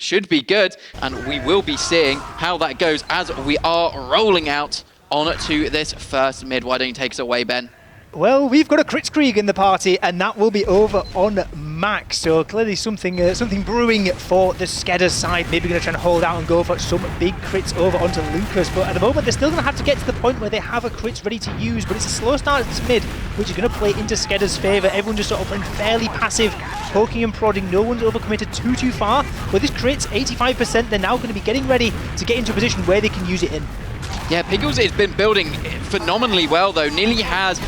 should be good, and we will be seeing how that goes as we are rolling out on to this first mid. Why don't you take us away, Ben? Well, we've got a KritzKrieg in the party, and that will be over on Mak. So clearly something something brewing for the SKEDDA side. Maybe going to try and hold out and go for some big crits over onto Lucas. But at the moment, they're still going to have to get to the point where they have a crits ready to use. But it's a slow start at this mid, which is going to play into SKEDDA's favour. Everyone just sort of playing fairly passive, poking and prodding. No one's overcommitted too far. But this crits, 85%, they're now going to be getting ready to get into a position where they can use it in. Yeah, Piggles has been building phenomenally well, though. Nearly has.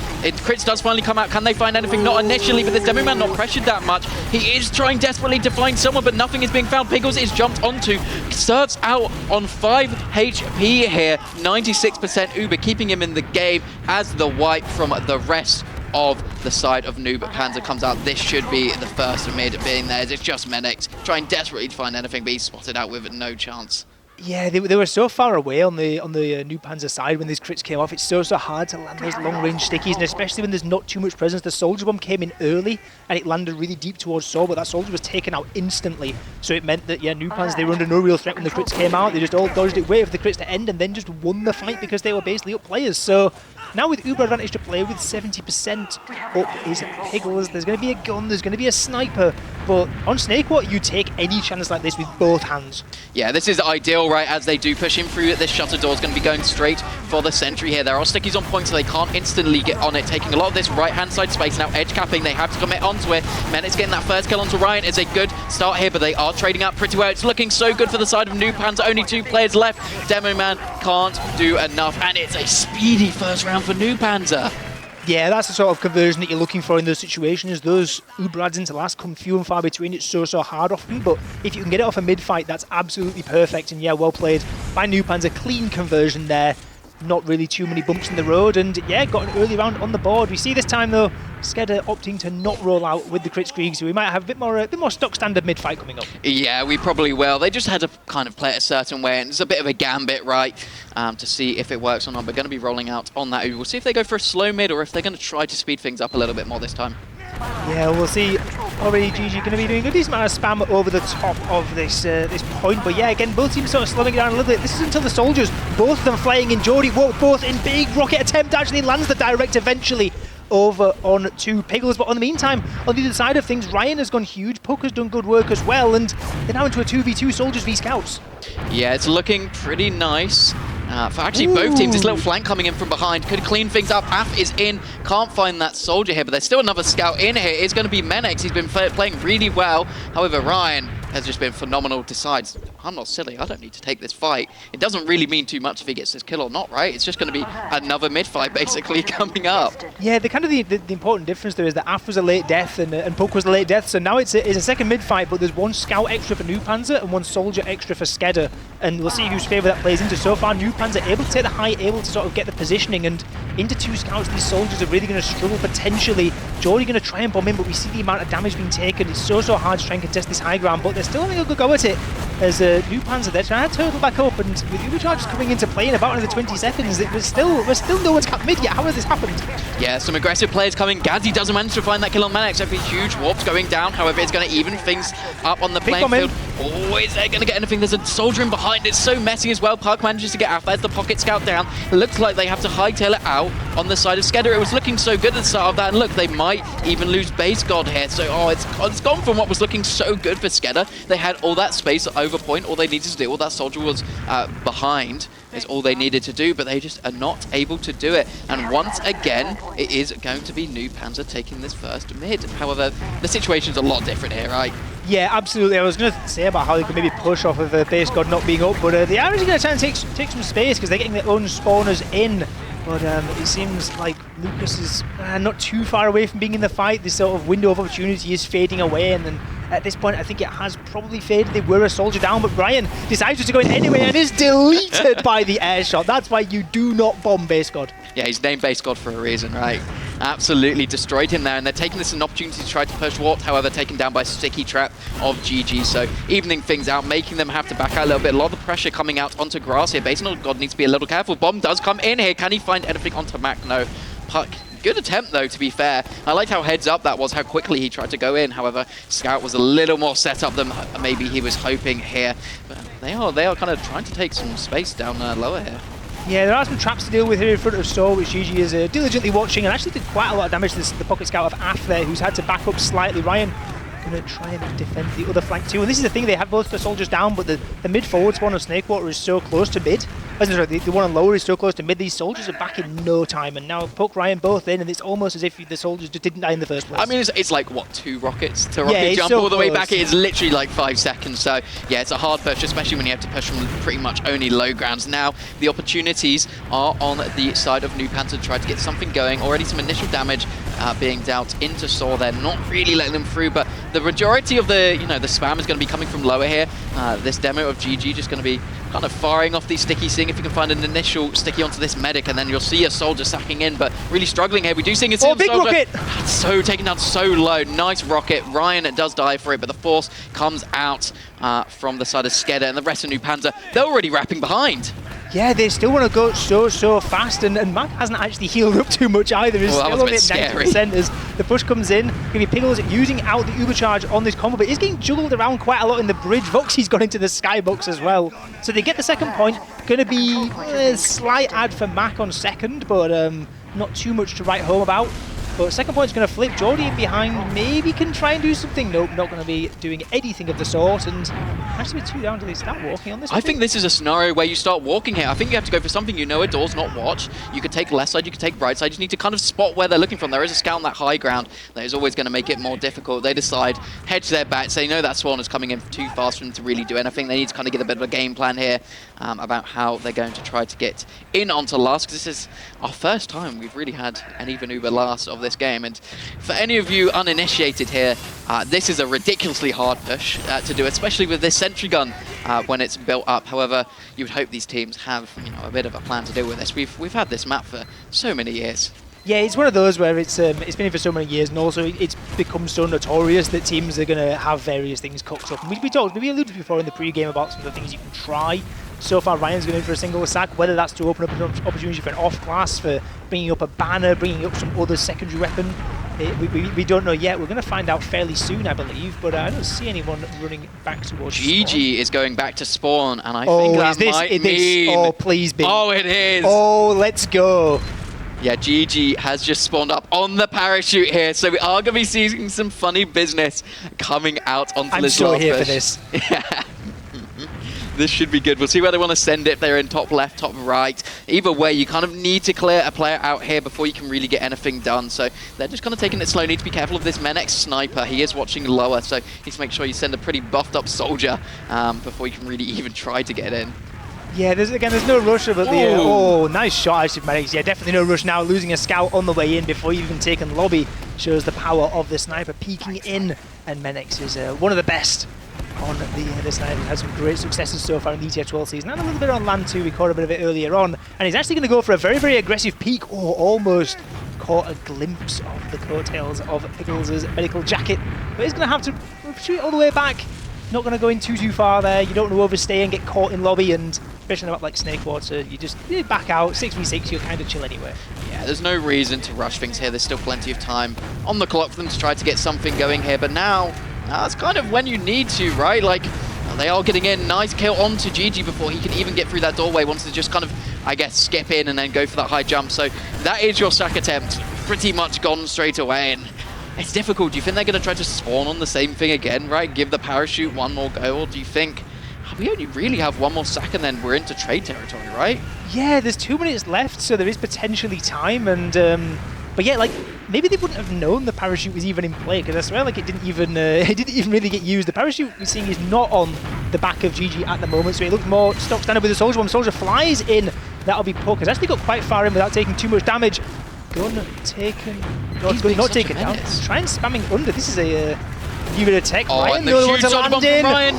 Crits does finally come out. Can they find anything? Not initially, but this Demo Man not pressured that much. He is trying desperately to find someone, but nothing is being found. Piggles is jumped onto. Surfs out on 5 HP here. 96% Uber, keeping him in the game as the wipe from the rest of the side of NOOBPANZER comes out. This should be the first mid being theirs. It's just Menix trying desperately to find anything, but he's spotted out with no chance. Yeah, they were so far away on the NOOBPANZER side when these crits came off. It's so hard to land those long-range stickies, and especially when there's not too much presence. The Soldier Bomb came in early, and it landed really deep towards Saw, but that Soldier was taken out instantly. So it meant that, yeah, NOOBPANZER, they were under no real threat when the crits came out. They just all dodged it, waited for the crits to end, and then just won the fight because they were basically up players. So now with Uber advantage to play with 70% up is Piggles. There's going to be a gun, there's going to be a sniper, but on Jakeowaty, you take any chance like this with both hands. Yeah, this is ideal, right, as they do push him through. This shutter door is going to be going straight for the sentry here. There are stickies on point, so they can't instantly get on it, taking a lot of this right-hand side space. Now edge capping, they have to commit onto it. Menix getting that first kill onto Ryan is a good start here, but they are trading up pretty well. It's looking so good for the side of NOOBPANZER. Only 2 players left. Demo Man can't do enough, and it's a speedy first round for NOOBPANZER. Yeah, that's the sort of conversion that you're looking for in those situations. Those Uber adds into last come few and far between. It's so hard often, but if you can get it off a mid-fight, that's absolutely perfect. And yeah, well played by NOOBPANZER. Clean conversion there. Not really too many bumps in the road, and yeah, got an early round on the board. We see this time though, SKEDDA opting to not roll out with the KritzKrieg, so we might have a bit more stock standard mid-fight coming up. Yeah, we probably will. They just had to kind of play it a certain way, and it's a bit of a gambit, right, to see if it works or not. We're going to be rolling out on that. We'll see if they go for a slow mid or if they're going to try to speed things up a little bit more this time. Yeah, we'll see. Already GG going to be doing a decent amount of spam over the top of this this point, but yeah, again, both teams sort of slowing it down a little bit. This is until the Soldiers, both of them flying in. Jakeowaty both in. Big rocket attempt actually lands the direct eventually over on to Piggles, but on the meantime, on the other side of things, Ryan has gone huge. Puck has done good work as well, and they're now into a 2v2 Soldiers v Scouts. Yeah, it's looking pretty nice. For actually both teams, this little flank coming in from behind could clean things up. Af is in, can't find that Soldier here, but there's still another Scout in here. It's going to be Menix. He's been playing really well. However, Ryan has just been phenomenal. Decides, I'm not silly, I don't need to take this fight. It doesn't really mean too much if he gets this kill or not, right? It's just going to be another mid-fight basically coming up. Yeah, the important difference there is that Af was a late death and Puck was a late death, so now it's a second mid-fight, but there's 1 Scout extra for NOOBPANZER and 1 Soldier extra for SKEDDA, and we'll see whose favour that plays into. So far, NOOBPANZER able to take the height, able to sort of get the positioning, and into 2 Scouts, these Soldiers are really going to struggle potentially. Jakeowaty going to try and bomb in, but we see the amount of damage being taken. It's so hard to try and contest this high ground, but they're still having a good go at it as NOOBPANZER, they're trying to turtle back up, and with Uber charges coming into play in about another 20 seconds, we're still no one's capped mid yet. How has this happened? Yeah, some aggressive players coming. Gazzy doesn't manage to find that kill on Menix. Every huge warps going down. However, it's going to even things up on the playing field. Oh, is they going to get anything? There's a Soldier in behind. It's so messy as well. Puck manages to get out. There's the pocket Scout down. It looks like they have to hightail it out on the side of SKEDDA. It was looking so good at the start of that, and look, they might even lose base god here. So, it's gone from what was looking so good for SKEDDA. They had all that space over point. All they needed to do, all that Soldier was behind, is all they needed to do, but they just are not able to do it. And once again, it is going to be NOOBPANZER taking this first mid. However, the situation's a lot different here, right? Yeah, absolutely. I was going to say about how they could maybe push off of base god not being up, but they are actually going to try and take some space because they're getting their own spawners in. But it seems like Lucas is not too far away from being in the fight. This sort of window of opportunity is fading away, and then at this point I think it has probably faded. They were a Soldier down, but Ryan decides to go in anyway and is deleted by the air shot. That's why you do not bomb base god. Yeah, he's named base god for a reason, right? Absolutely destroyed him there, and they're taking this as an opportunity to try to push Warp, however taken down by sticky trap of GG, so evening things out, making them have to back out a little bit. A lot of the pressure coming out onto grass here. Base god needs to be a little careful. Bomb does come in here. Can he find anything onto Mak? No. Puck Good attempt, though, to be fair. I liked how heads up that was, how quickly he tried to go in. However, Scout was a little more set up than maybe he was hoping here. But they are kind of trying to take some space down lower here. Yeah, there are some traps to deal with here in front of Store, which GG is diligently watching and actually did quite a lot of damage to the pocket scout of Af there, who's had to back up slightly. Ryan going to try and defend the other flank too. And this is the thing, they have both the soldiers down, but the mid forward spawn of Snakewater is so close to mid. Sorry, the one on lower is so close to mid. These soldiers are back in no time, and now Puck, Ryan both in, and it's almost as if the soldiers just didn't die in the first place. I mean, it's like, what, 2 rockets to rocket jump all the way back? It is literally like 5 seconds. So, yeah, it's a hard push, especially when you have to push from pretty much only low grounds. Now, the opportunities are on the side of NOOBPANZER to try to get something going. Already some initial damage being dealt into Saw. They're not really letting them through, but the majority of the, the spam is going to be coming from lower here. This demo of GG just going to be kind of firing off these stickies, seeing if you can find an initial sticky onto this medic, and then you'll see a soldier sacking in, but really struggling here. We do see a big rocket! So taken down so low. Nice rocket. Ryan does die for it, but the force comes out from the side of SKEDDA, and the rest of NOOBPANZER, they're already wrapping behind. Yeah, they still want to go so fast, and Mak hasn't actually healed up too much either. He's still only at 90% as the push comes in. Gonna be Piggles using out the Ubercharge on this combo, but he's getting juggled around quite a lot in the bridge. Voxy's gone into the skybox as well. So they get the second point. Gonna be a slight ad for Mak on second, but not too much to write home about. But second point's going to flip. Geordie in behind maybe can try and do something. Nope, not going to be doing anything of the sort. And actually, 2 down, do they start walking on this? I think this is a scenario where you start walking here. I think you have to go for something you know a door's not watch. You could take left side, you could take right side. You just need to kind of spot where they're looking from. There is a scout on that high ground that is always going to make it more difficult. They decide, hedge their bets. They know that Swan is coming in too fast for them to really do anything. They need to kind of get a bit of a game plan here about how they're going to try to get in onto last, because this is our first time we've really had an even Uber last of this game. And for any of you uninitiated here, this is a ridiculously hard push to do, especially with this sentry gun when it's built up. However, you would hope these teams have a bit of a plan to deal with this. We've had this map for so many years. Yeah, it's one of those where it's been here for so many years, and also it's become so notorious that teams are going to have various things cooked up. And we alluded before in the pre-game about some of the things you can try. So far, Ryan's going in for a single sack, whether that's to open up an opportunity for an off-class, for bringing up a banner, bringing up some other secondary weapon. We don't know yet. We're going to find out fairly soon, I believe, but I don't see anyone running back towards GG spawn. Is going back to spawn, and I think that might mean... Oh, please be. Oh, it is. Oh, let's go. Yeah, GG has just spawned up on the parachute here, so we are going to be seeing some funny business coming out onto this last push. I'm still here for this. Yeah. This should be good. We'll see where they want to send it, if they're in top left, top right. Either way, you kind of need to clear a player out here before you can really get anything done. So they're just kind of taking it slow. Need to be careful of this Menex sniper. He is watching lower, so you need to make sure you send a pretty buffed up soldier before you can really even try to get in. Yeah, there's no rush about the... oh, nice shot, actually, Menex. Yeah, definitely no rush now. Losing a scout on the way in before you've even taken lobby shows the power of the sniper peeking in. And Menex is one of the best on the side. He's had some great successes so far in the TF2 season, and a little bit on land too. We caught a bit of it earlier on, and he's actually going to go for a very, very aggressive peek. Oh, almost caught a glimpse of the coattails of Piggles' medical jacket, but he's going to have to shoot it all the way back. Not going to go in too far there. You don't want to overstay and get caught in lobby, and especially in a map like Snakewater, you just back out. 6v6, you're kind of chill anyway. Yeah, there's no reason to rush things here. There's still plenty of time on the clock for them to try to get something going here, but now it's kind of when you need to, right? Like, they are getting in. Nice kill onto GG before he can even get through that doorway. Wants to just kind of, I guess, skip in and then go for that high jump. So that is your sack attempt. Pretty much gone straight away. And it's difficult. Do you think they're going to try to spawn on the same thing again, right? Give the parachute one more go? Or do you think we only really have one more sack and then we're into trade territory, right? Yeah, there's 2 minutes left, so there is potentially time. And but yeah, like, maybe they wouldn't have known the parachute was even in play, because I swear, like, it didn't even really get used. The parachute we're seeing is not on the back of GG at the moment, so it looks more stock standard with the soldier. When the soldier flies in, that'll be Puck. Has actually got quite far in without taking too much damage. Gun taken, not taken down. Try and spamming under. This is a new bit of tech. Oh, Ryan, and the huge shot bump from Ryan.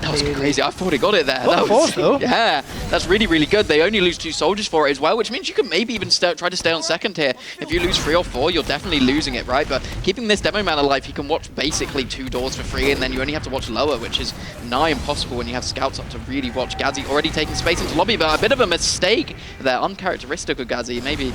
That was crazy. I thought he got it there. That was, though. Yeah, that's really, really good. They only lose 2 soldiers for it as well, which means you can maybe even try to stay on second here. If you lose 3 or 4, you're definitely losing it, right? But keeping this demo man alive, he can watch basically 2 doors for free, and then you only have to watch lower, which is nigh impossible when you have scouts up to really watch. Gazi already taking space into lobby, but a bit of a mistake there, uncharacteristic of Gazi. Maybe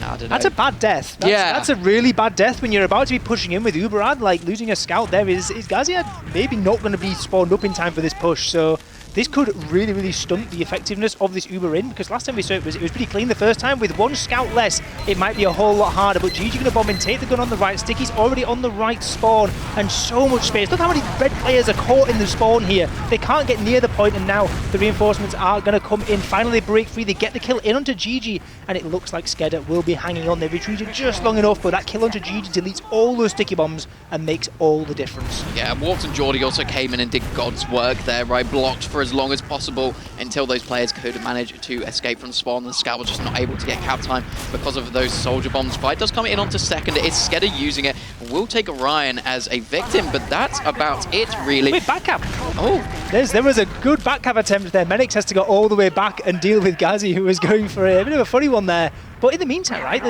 I don't know. That's a bad death. That's a really bad death when you're about to be pushing in with Uberad. Like, losing a scout there is Gazi maybe not going to be spawned up in time for this push. So this could really, really stunt the effectiveness of this Uber in, because last time we saw it was pretty clean the first time. With one scout less, it might be a whole lot harder. But GG going to bomb in, take the gun on the right. Sticky's already on the right spawn, and so much space. Look how many red players are caught in the spawn here. They can't get near the point, and now the reinforcements are going to come in. Finally, they break free. They get the kill in onto GG, and it looks like SKEDDA will be hanging on. They've retreated just long enough, but that kill onto GG deletes all those sticky bombs and makes all the difference. Yeah, Warped and Geordie also came in and did God's work there, right? Blocked for as long as possible until those players could manage to escape from spawn. The scout was just not able to get cap time because of those soldier bombs. Fight does come in onto second. It's SKEDDA using it. We'll take Ryan as a victim, but that's about it, really. Wait, back cap. Oh, there was a good back cap attempt there. Menix has to go all the way back and deal with Gazi, who was going for a bit of a funny one there. But in the meantime, right,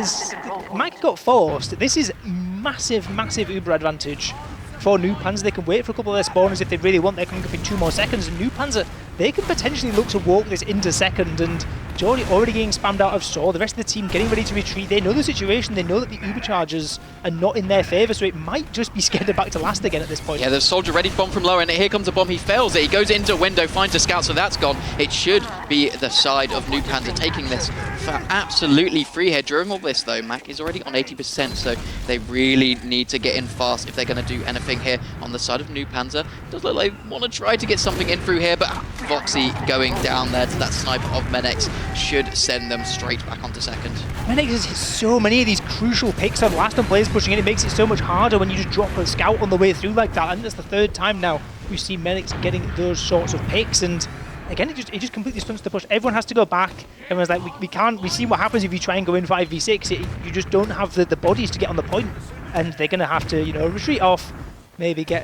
Mike got forced. This is massive, massive Uber advantage for NOOBPANZER. They can wait for a couple of their spawners if they really want. They're coming up in 2 more seconds. And NOOBPANZER, they can potentially look to walk this into second. And Geordie already getting spammed out of Saw. The rest of the team getting ready to retreat. They know the situation. They know that the Uber charges are not in their favour. So it might just be SKEDDA back to last again at this point. Yeah, the soldier ready to bomb from lower. And here comes a bomb. He fails it. He goes into a window, finds a scout. So that's gone. It should be the side of NOOBPANZER taking this for absolutely free here. During all this, though, Mak is already on 80%. So they really need to get in fast if they're going to do anything here on the side of NOOBPANZER. Does look like they want to try to get something in through here, but Voxy going down there to that sniper of Menix should send them straight back onto second. Menix has hit so many of these crucial picks on last time players pushing in. It makes it so much harder when you just drop a scout on the way through like that. And that's the 3rd time now we've seen Menix getting those sorts of picks. And again, it just completely stunts the push. Everyone has to go back. Everyone's like, we see what happens if you try and go in 5v6. You just don't have the bodies to get on the point. And they're going to have to, retreat off. Maybe get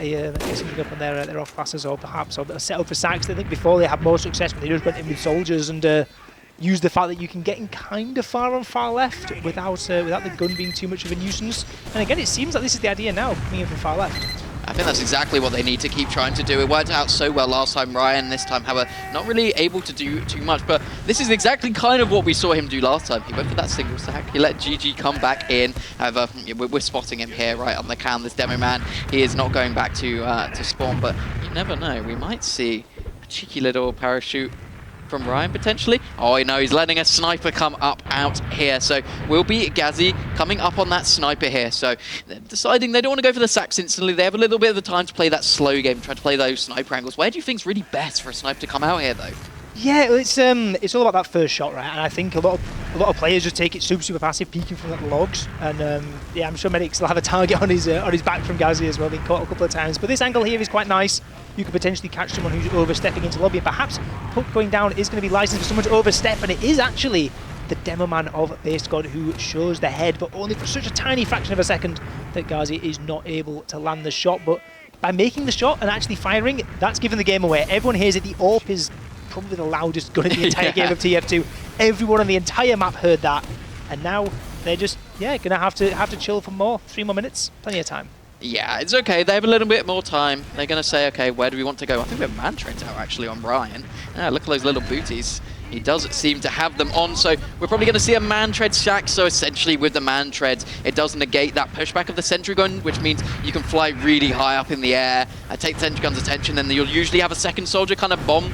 something up on their off classes, or perhaps set up for sacks. I think before they had more success when they just went in with soldiers and used the fact that you can get in kind of far on far left without the gun being too much of a nuisance. And again, it seems like this is the idea now, coming in from far left. I think that's exactly what they need to keep trying to do. It worked out so well last time. Ryan this time, however, not really able to do too much, but this is exactly kind of what we saw him do last time. He went for that single sack. He let GG come back in. However, we're spotting him here right on the can. This demo man, he is not going back to spawn, but you never know. We might see a cheeky little parachute from Ryan potentially. Oh no, he's letting a sniper come up out here. So will be Gazi coming up on that sniper here. So they're deciding they don't want to go for the sacks instantly. They have a little bit of the time to play that slow game, try to play those sniper angles. Where do you think's really best for a sniper to come out here though? Yeah, it's all about that first shot, right? And I think a lot of players just take it super passive, peeking from the logs. And yeah, I'm sure Menix will have a target on his back from Gazi as well, being caught a couple of times. But this angle here is quite nice. You could potentially catch someone who's overstepping into lobby. And perhaps puck going down is going to be licensed for someone to overstep, and it is actually the demo man of Veeshy who shows the head, but only for such a tiny fraction of a second that Gazi is not able to land the shot. But by making the shot and actually firing, that's given the game away. Everyone hears it. The AWP is probably the loudest gun in the entire game of TF2. Everyone on the entire map heard that, and now they're just gonna have to chill for more. 3 more minutes, plenty of time. Yeah, it's okay. They have a little bit more time. They're gonna say, okay, where do we want to go? I think we have man treads out actually on Ryan. Yeah, look at those little booties. He does seem to have them on, so we're probably going to see a man tread shack. So essentially with the man treads, it does negate that pushback of the sentry gun, which means you can fly really high up in the air, take the sentry gun's attention, then you'll usually have a second soldier kind of bomb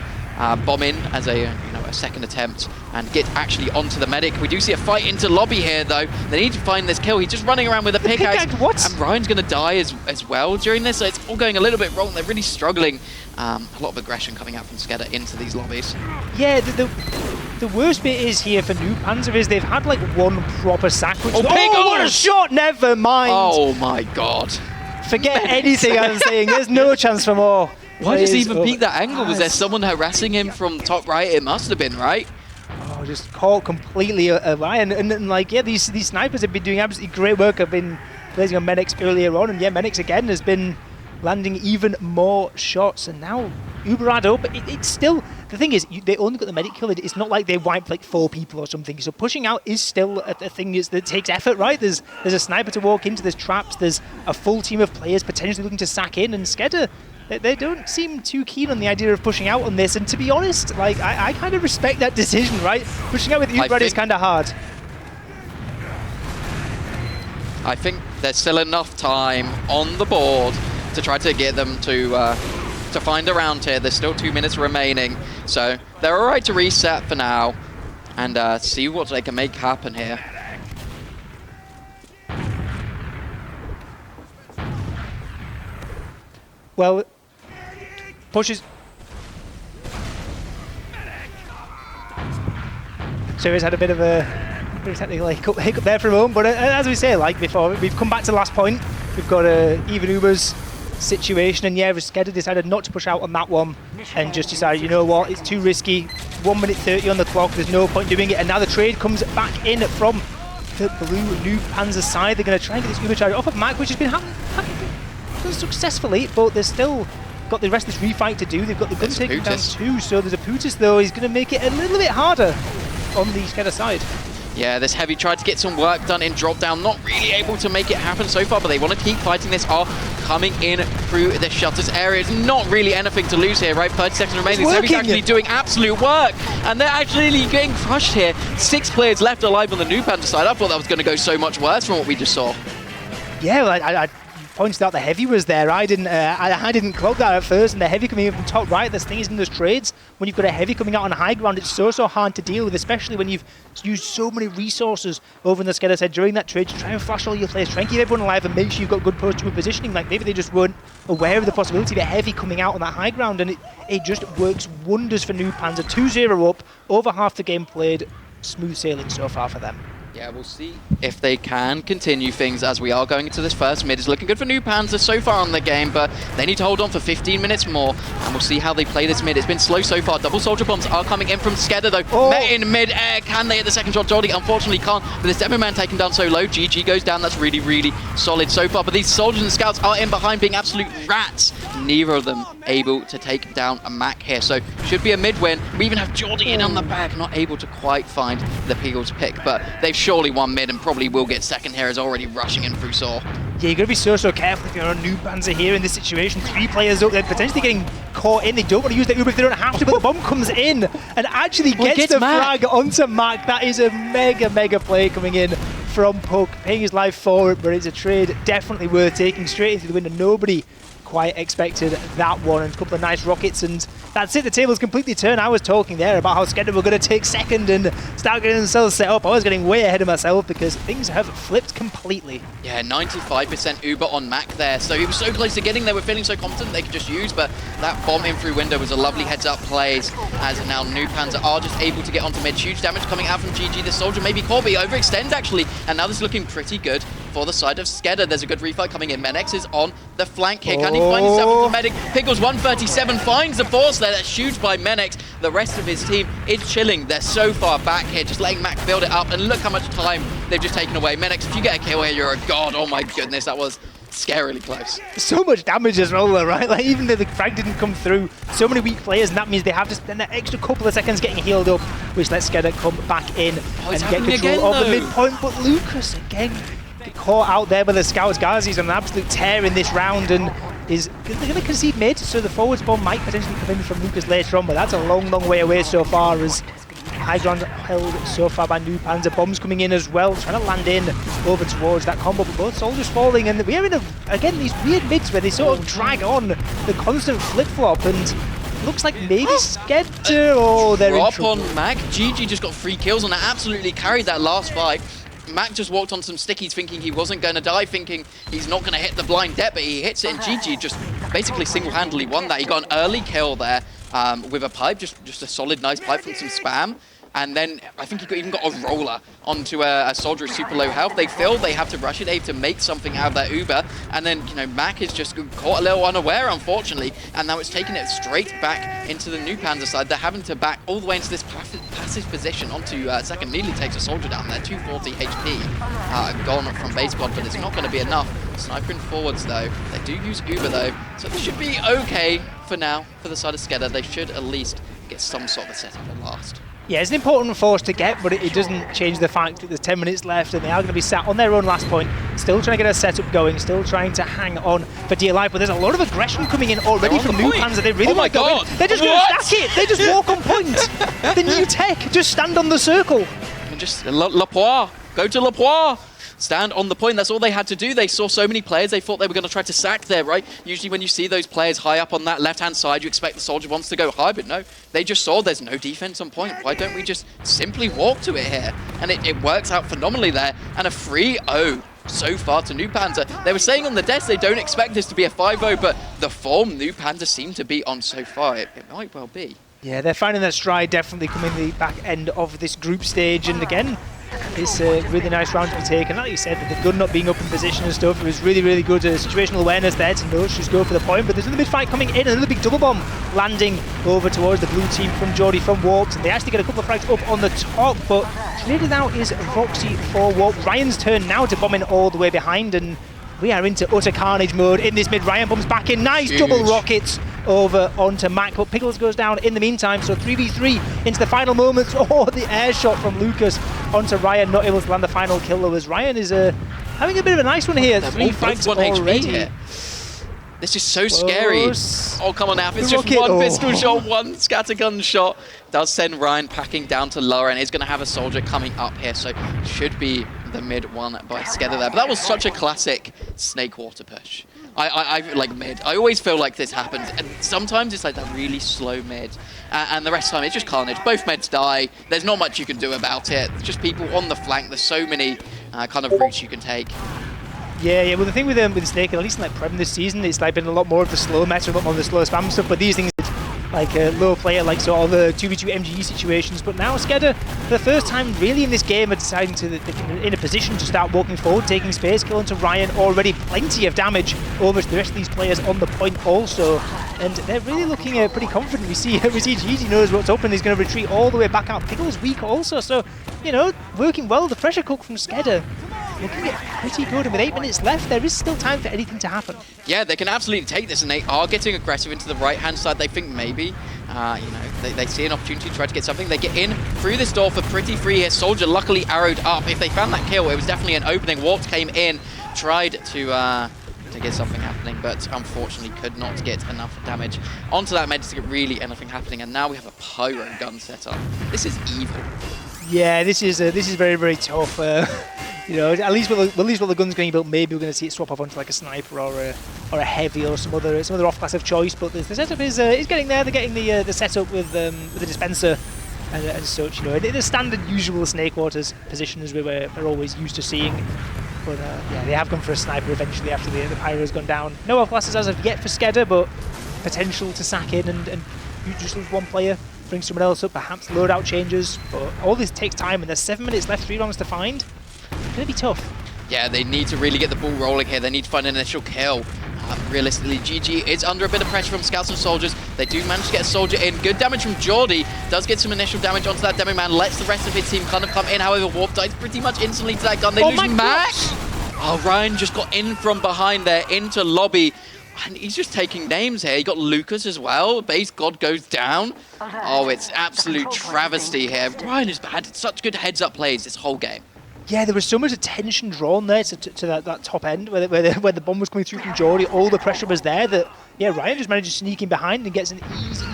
in as a second attempt and get actually onto the medic. We do see a fight into lobby here though. They need to find this kill. He's just running around with a pickaxe. What? And Ryan's going to die as well during this, so it's all going a little bit wrong. They're really struggling. A lot of aggression coming out from SKEDDA into these lobbies. Yeah, the worst bit is here for NOOBPANZER is they've had like one proper sack. Which Piggles! What a shot! Never mind. Oh my god. Forget anything I'm saying. There's no chance for more. Why does he even peek that angle? Was there someone harassing him from top right? It must have been, right? Oh, just caught completely awry. And like, yeah, these snipers have been doing absolutely great work. I've been blazing on Menix earlier on, and yeah, Menix again has been landing even more shots. And now Uberad up. It's still, the thing is, they only got the medic kill. It's not like they wiped like 4 people or something. So pushing out is still a thing that takes effort, right? There's a sniper to walk into, there's traps, there's a full team of players potentially looking to sack in, and SKEDDA, they don't seem too keen on the idea of pushing out on this. And to be honest, like I kind of respect that decision, right? Pushing out with Uberad is kind of hard. I think there's still enough time on the board to try to get them to find a round here. There's still 2 minutes remaining, so they're all right to reset for now and see what they can make happen here. Well, pushes. So he's had a bit of a technical hiccup there for a moment, but as we say, like before, we've come back to the last point. We've got even Uber's situation, and yeah, SKEDDA decided not to push out on that one and just decided, you know what, it's too risky. 1 minute 30 on the clock, there's no point doing it, and now the trade comes back in from the blue NOOBPANZER side. They're going to try and get this Uber charge off of Mak, which has been happening successfully, but they've still got the rest of this refight to do. They've got the gun taken down too, so there's a Putis though. He's going to make it a little bit harder on the SKEDDA side. Yeah, this Heavy tried to get some work done in drop down, not really able to make it happen so far, but they want to keep fighting this. Are coming in through the shutters area. It's not really anything to lose here, right? 30 seconds remaining. Heavy's actually doing absolute work, and they're actually getting crushed here. 6 players left alive on the NOOBPANZER side. I thought that was going to go so much worse from what we just saw. Yeah, well, I pointed out the Heavy was there. I didn't clock that at first, and the Heavy coming in from top right. This thing is in those trades. When you've got a Heavy coming out on high ground, it's so hard to deal with, especially when you've used so many resources over in the SKEDDA side during that trade to try and flash all your players, try and keep everyone alive and make sure you've got good post-to positioning. Like maybe they just weren't aware of the possibility of a Heavy coming out on that high ground, and it just works wonders for NOOBPANZER. 2-0 up, over half the game played. Smooth sailing so far for them. Yeah, we'll see if they can continue things as we are going into this first mid. It's looking good for NOOBPANZER so far on the game, but they need to hold on for 15 minutes more, and we'll see how they play this mid. It's been slow so far. Double soldier bombs are coming in from SKEDDA though. Oh. Met in mid-air. Can they hit the second shot? Jolly unfortunately can't, but this Demo Man taken down so low. GG goes down. That's really, really solid so far, but these soldiers and scouts are in behind being absolute rats. Neither of them able to take down a Mak here, so should be a mid-win. We even have Jordy in on the back, not able to quite find the Piggles pick, but they've surely won mid and probably will get second here. Is already rushing in through Saw. Yeah, you've got to be so careful if you're on NOOBPANZER here in this situation. 3 players up, they're potentially getting caught in. They don't want to use the Uber if they don't have to, but the bomb comes in and actually gets the flag onto Mak. That is a mega play coming in from Puck, paying his life for it, but it's a trade definitely worth taking straight into the window. Nobody quite expected that one, and a couple of nice rockets, and that's it. The table's completely turned. I was talking there about how SKEDDA were going to take second and start getting themselves set up. I was getting way ahead of myself because things have flipped completely. Yeah, 95% Uber on Mak there, so he was so close to getting there. We're feeling so confident they could just use, but that bomb in through window was a lovely heads-up plays, as now NOOBPANZER are just able to get onto mid. Huge damage coming out from GG. The soldier maybe Corby overextends actually, and now this is looking pretty good for the side of SKEDDA. There's a good refight coming in. Menex is on the flank here. Can he find himself with the medic? Piggles 137 finds the force there. That's huge by Menex. The rest of his team is chilling. They're so far back here, just letting Mak build it up, and look how much time they've just taken away. Menex, if you get a kill here, you're a god. Oh my goodness, that was scarily close. So much damage as well though, right? Like even though the frag didn't come through, so many weak players, and that means they have to spend that extra couple of seconds getting healed up, which lets SKEDDA come back in and get control of the midpoint. But Lucas again get caught out there by the scouts. Ghazi's on an absolute tear in this round, and they're going to concede mid, so the forward spawn might potentially come in from Lucas later on, but that's a long way away so far, as high ground held so far by NOOBPANZER. Bombs coming in as well, trying to land in over towards that combo, but both soldiers falling, and we're in again these weird mids where they sort of drag on the constant flip-flop, and looks like maybe SKEDDA, oh, they're in trouble. On Mak. GG just got 3 kills, and that absolutely carried that last fight. Mak just walked on some stickies thinking he wasn't going to die, thinking he's not going to hit the blind debt, but he hits it, and GG just basically single-handedly won that. He got an early kill there with a pipe, just a solid, nice pipe from some spam. And then I think he even got a roller onto a soldier who's super low health. They feel they have to rush it, they have to make something out of that Uber. And then, you know, Mak is just caught a little unaware, unfortunately. And now it's taking it straight back into the NOOBPANZER side. They're having to back all the way into this passive position onto second. Nearly takes a soldier down there, 240 HP. Gone from base block, but it's not going to be enough. Snipering forwards, though. They do use Uber, though. So this should be okay for now for the side of SKEDDA. They should at least get some sort of a setup at last. Yeah, it's an important force to get, but it doesn't change the fact that there's 10 minutes left and they are going to be sat on their own last point, still trying to get a setup going, still trying to hang on for dear life, but there's a lot of aggression coming in already from NOOBPANZER. They really want to go in. They're just going to stack it. They just walk on point. The new tech, just stand on the circle. And just Le Poire. Go to Le Poire. stand on the point. That's all they had to do. They saw so many players, they thought they were going to try to sack there, right? Usually when you see those players high up on that left-hand side, you expect the Soldier wants to go high, but no. They just saw there's no defense on point. Why don't we just simply walk to it here? And it works out phenomenally there. And a 3-0 so far to NOOBPANZER. They were saying on the desk they don't expect this to be a 5-0, but the form NOOBPANZER seem to be on so far, it might well be. Yeah, they're finding their stride definitely coming the back end of this group stage, and again, it's a really nice round to be taken. Like you said, the gun not being up in position and stuff, it was really, really good situational awareness there to know just go for the point, but there's another mid-fight coming in, another big double bomb landing over towards the blue team from Geordie from Warped, and they actually get a couple of frags up on the top, but traded out is Voxy for Warped. Ryan's turn now to bomb in all the way behind, and we are into utter carnage mode in this mid. Ryan bombs back in, nice double rockets over onto Mak, but Piggles goes down in the meantime, so 3v3 into the final moments. Oh, the air shot from Lucas onto Ryan, not able to land the final kill though, as Ryan is having a bit of a nice one here. 3 frags already. Here. This is so scary. Oh, come on now. It's just one pistol shot, one scattergun shot. Does send Ryan packing down to lower, and is going to have a Soldier coming up here, so should be the mid one by SKEDDA there. But that was such a classic snake water push. I like mid. I always feel like this happens, and sometimes it's like that really slow mid, and the rest of the time it's just carnage. Both mids die. There's not much you can do about it. It's just people on the flank. There's so many kind of routes you can take. Yeah. Well, the thing with Snake, at least in like Prem this season, it's like been a lot more of the slow meta, a lot more of the slow spam stuff. But these things, like a low player, like sort of the 2v2 MGE situations. But now SKEDDA, for the first time really in this game, are deciding to in a position to start walking forward, taking space, killing to Ryan. Already plenty of damage over to the rest of these players on the point also, and they're really looking pretty confident. We see Gigi knows what's up, and he's going to retreat all the way back out. Piggles weak also, so you know, working well. The pressure cook from SKEDDA looking at pretty good, and with 8 minutes left, there is still time for anything to happen. Yeah, they can absolutely take this, and they are getting aggressive into the right-hand side. They think maybe, you know, they see an opportunity to try to get something. They get in through this door for pretty free here. Soldier luckily arrowed up. If they found that kill, it was definitely an opening. Warped came in, tried to get something happening, but unfortunately could not get enough damage onto that med to get really anything happening. And now we have a pyro gun set up. This is evil. Yeah, this is very, very tough. You know, at least while the gun's getting built, maybe we're going to see it swap off onto like a sniper or a heavy or some other off class of choice. But the setup is getting there. They're getting the setup with the dispenser and such. You know, the standard usual Snake Waters position as we're always used to seeing. But yeah, they have gone for a sniper eventually after the pyro's gone down. No off classes as of yet for SKEDDA, but potential to sack in and you just lose one player, bring someone else up, perhaps loadout changes. But all this takes time, and there's 7 minutes left, 3 rounds to find. It's going to be tough. Yeah, they need to really get the ball rolling here. They need to find an initial kill. Realistically, GG is under a bit of pressure from scouts and soldiers. They do manage to get a soldier in. Good damage from Geordie. Does get some initial damage onto that demo man. Lets the rest of his team kind of come in. However, Warp dies pretty much instantly to that gun. They lose Mak. Oh, Ryan just got in from behind there into lobby. And he's just taking names here. You got Lucas as well. Base God goes down. Oh, it's absolute travesty here. Ryan has had such good heads-up plays this whole game. Yeah, there was so much attention drawn there to that top end where the bomb was coming through from Geordie. All the pressure was there that, yeah, Ryan just managed to sneak in behind and gets an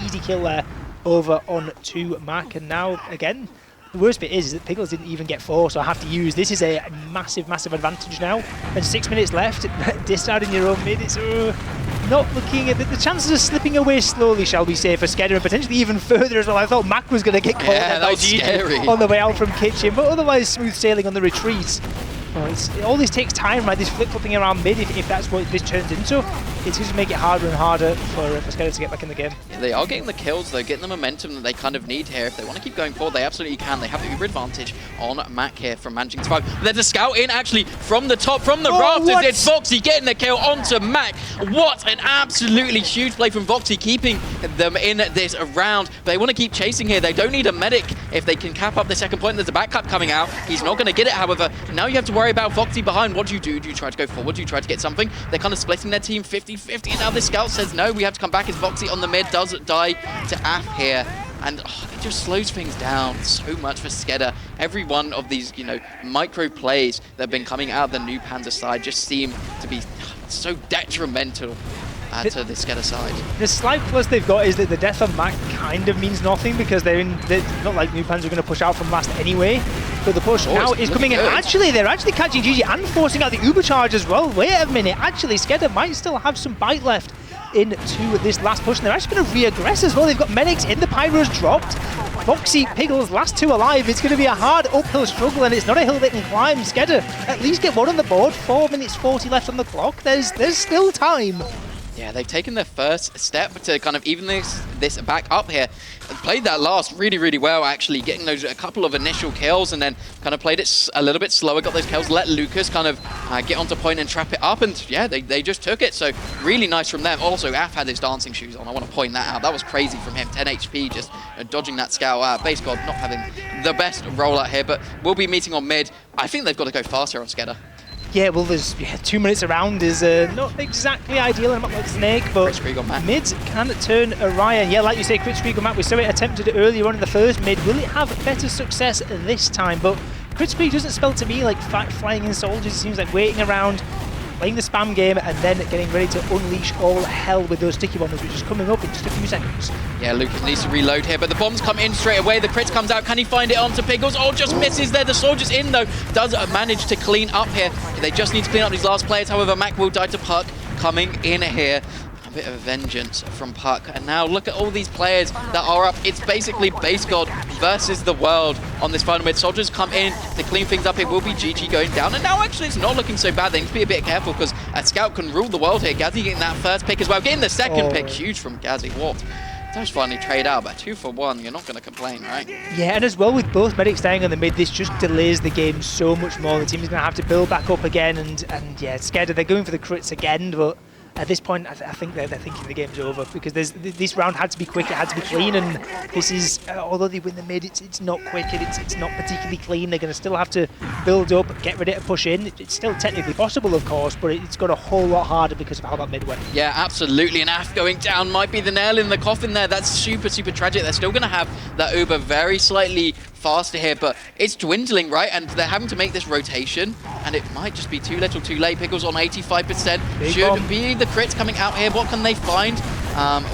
easy kill there over on to Mak. And now, again, the worst bit is that Piggles didn't even get 4, so I have to use. This is a massive advantage now. And 6 minutes left, discarding your own mid. It's not looking at the chances of slipping away slowly, shall we say, for SKEDDA, and potentially even further as well. I thought Mak was going to get caught there by Gigi on the way out from kitchen, but otherwise smooth sailing on the retreat. Oh, all this takes time, right? This flip-flopping around mid, if that's what this turns into, it's going to make it harder and harder for SKEDDA to get back in the game. Yeah, they are getting the kills, though, getting the momentum that they kind of need here. If they want to keep going forward, they absolutely can. They have the uber advantage on Mak here from managing to survive. There's a scout in, actually, from the top, from the rafters. It's Voxy getting the kill onto Mak. What an absolutely huge play from Voxy, keeping them in this round. They want to keep chasing here. They don't need a medic. If they can cap up the second point, there's a back cap coming out. He's not going to get it, however. Now you have to worry about Voxy behind. What do you do? Do you try to go forward? Do you try to get something? They're kind of splitting their team 50-50, and now this scout says no, we have to come back as Voxy on the mid does die to AF here. And it just slows things down so much for SKEDDA. Every one of these, you know, micro plays that have been coming out of the NOOBPANZER side just seem to be so detrimental to the SKEDDA side. The slight plus they've got is that the death of Mak kind of means nothing because they're not like NOOBPANZER are going to push out from last anyway. for the push. Now it's coming in. Actually, they're actually catching GG and forcing out the Uber charge as well. Wait a minute. Actually, SKEDDA might still have some bite left into this last push, and they're actually going to re-aggress as well. They've got medics in, the pyros dropped. Foxy, Piggles, last two alive. It's going to be a hard uphill struggle, and it's not a hill they can climb. SKEDDA at least get one on the board. 4 minutes 40 left on the clock. There's still time. Yeah, they've taken their first step to kind of even this back up here. And played that last really well, actually, getting those a couple of initial kills, and then kind of played it a little bit slower, got those kills, let Lucas kind of get onto point and trap it up, and yeah, they just took it. So really nice from them. Also, Af had his dancing shoes on. I want to point that out. That was crazy from him. 10 HP, just dodging that scout. Base God not having the best rollout here, but we'll be meeting on mid. I think they've got to go faster on SKEDDA. Yeah, well, there's 2 minutes around is not exactly ideal in a map like Snake, but mids can turn Orion. Yeah, like you say, KritzKast map, we saw it attempted it earlier on in the first mid. Will it have better success this time? But KritzKast doesn't spell to me like flying in soldiers. It seems like waiting around, playing the spam game, and then getting ready to unleash all hell with those sticky bombers, which is coming up in just a few seconds. Yeah, Lucas needs to reload here, but the bombs come in straight away. The crit comes out. Can he find it onto Piggles? Oh, just misses there. The soldier's in, though. Does manage to clean up here. They just need to clean up these last players. However, Mak will die to Puck coming in here. A bit of vengeance from Puck. And now look at all these players that are up. It's basically Base God versus the world on this final mid. Soldiers come in to clean things up. It will be GG going down. And now actually it's not looking so bad. They need to be a bit careful because a scout can rule the world here. Gazi getting that first pick as well. Getting the second pick. Huge from Gazi. What? Does finally trade out, but 2 for 1, you're not going to complain, right? Yeah, and as well with both medics dying on the mid, this just delays the game so much more. The team is going to have to build back up again, and yeah, SKEDDA, they're going for the crits again, but at this point, I think they're thinking the game's over because this round had to be quick, it had to be clean, and this is, although they win the mid, it's not quick, and it's not particularly clean. They're going to still have to build up, get ready to push in. It's still technically possible, of course, but it's got a whole lot harder because of how that mid went. Yeah, absolutely, and Af going down might be the nail in the coffin there. That's super tragic. They're still going to have that Uber very slightly faster here, but it's dwindling, right? And they're having to make this rotation, and it might just be too little too late. Piggles on 85%. Should be the crits coming out here. What can they find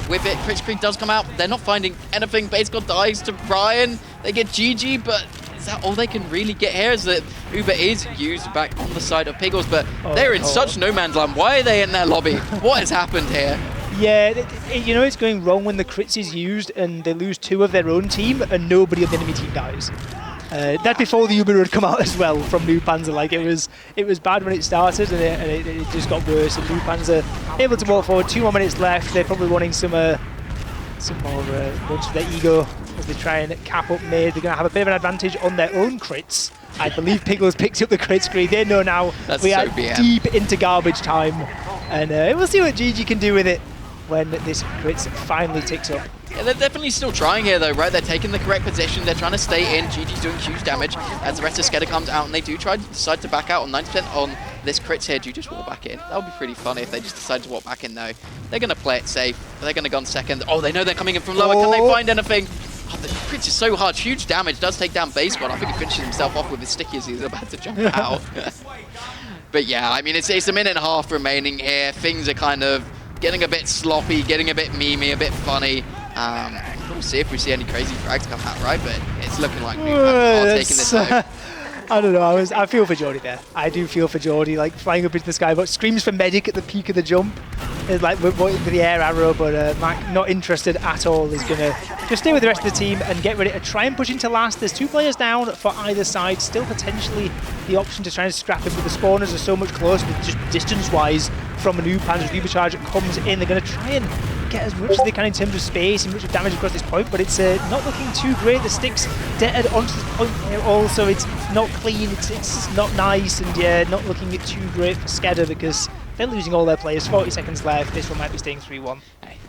with it? KritzKast does come out. They're not finding anything. Base God dies to Brian. They get GG, but is that all they can really get here? Is that Uber is used back on the side of Piggles, but they're in such no man's land. Why are they in their lobby? What has happened here? Yeah, you know it's going wrong when the crits is used and they lose 2 of their own team and nobody of the enemy team dies. That's before the Uber had come out as well from NOOBPANZER. Like it was bad when it started, and it just got worse. And NOOBPANZER able to walk forward. 2 more minutes left. They're probably wanting some more bunch of their ego as they try and cap up mid. They're going to have a bit of an advantage on their own crits. I believe Piggles picked up the crit screen. They know now we are deep into garbage time, and we'll see what GG can do with it when this crits finally ticks up. Yeah, they're definitely still trying here though, right? They're taking the correct position, they're trying to stay in. GG's doing huge damage as the rest of SKEDDA comes out, and they do decide to back out on 90% on this crits here. Do you just walk back in? That would be pretty funny if they just decide to walk back in though. They're going to play it safe. They're going to go on second. Oh, they know they're coming in from lower. Can they find anything? Oh, the crits is so hard. Huge damage. Does take down Base God. I think he finishes himself off with his sticky as he's about to jump out. But yeah, I mean, it's a minute and a half remaining here. Things are kind of getting a bit sloppy, getting a bit memey, a bit funny. We'll see if we see any crazy frags come out, right? But it's looking like NOOBPANZER are taking this home. I don't know, I feel for Jordy there. I do feel for Jordy, like flying up into the sky, but screams for medic at the peak of the jump. It's like waiting for the air arrow, but Mak not interested at all. Is going to just stay with the rest of the team and get ready to try and push into last. There's 2 players down for either side, still potentially the option to try and scrap it, but the spawners are so much closer, just distance-wise from a NOOBPANZER. Uber charge comes in, they're going to try and get as much as they can in terms of space and much of damage across this point, but it's not looking too great. The sticks dead onto this point here also. It's not clean, it's not nice, and yeah, not looking too great for SKEDDA because they're losing all their players. 40 seconds left. This one might be staying 3-1.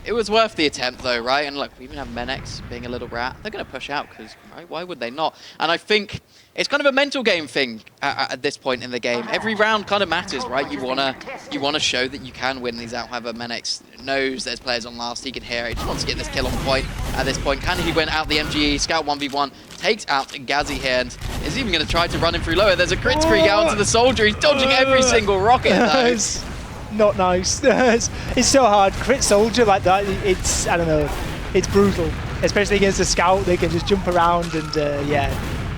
It was worth the attempt though, right? And look, we even have Menex being a little rat. They're going to push out because, right, why would they not? And I think it's kind of a mental game thing at this point in the game. Every round kind of matters, right? You wanna show that you can win these out. However, Menex knows there's players on last. He can hear it. He just wants to get this kill on point at this point. Can he win out the MGE? Scout 1v1 takes out Gazi here and is even going to try to run him through lower. There's a KritzKast out onto the soldier. He's dodging every single rocket though. Not nice. It's so hard. Crit soldier like that, I don't know, it's brutal. Especially against a scout, they can just jump around and yeah.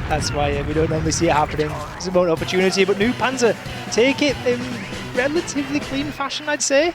That's why we don't normally see it happening. It's a moment opportunity, but NOOBPANZER take it in relatively clean fashion, I'd say.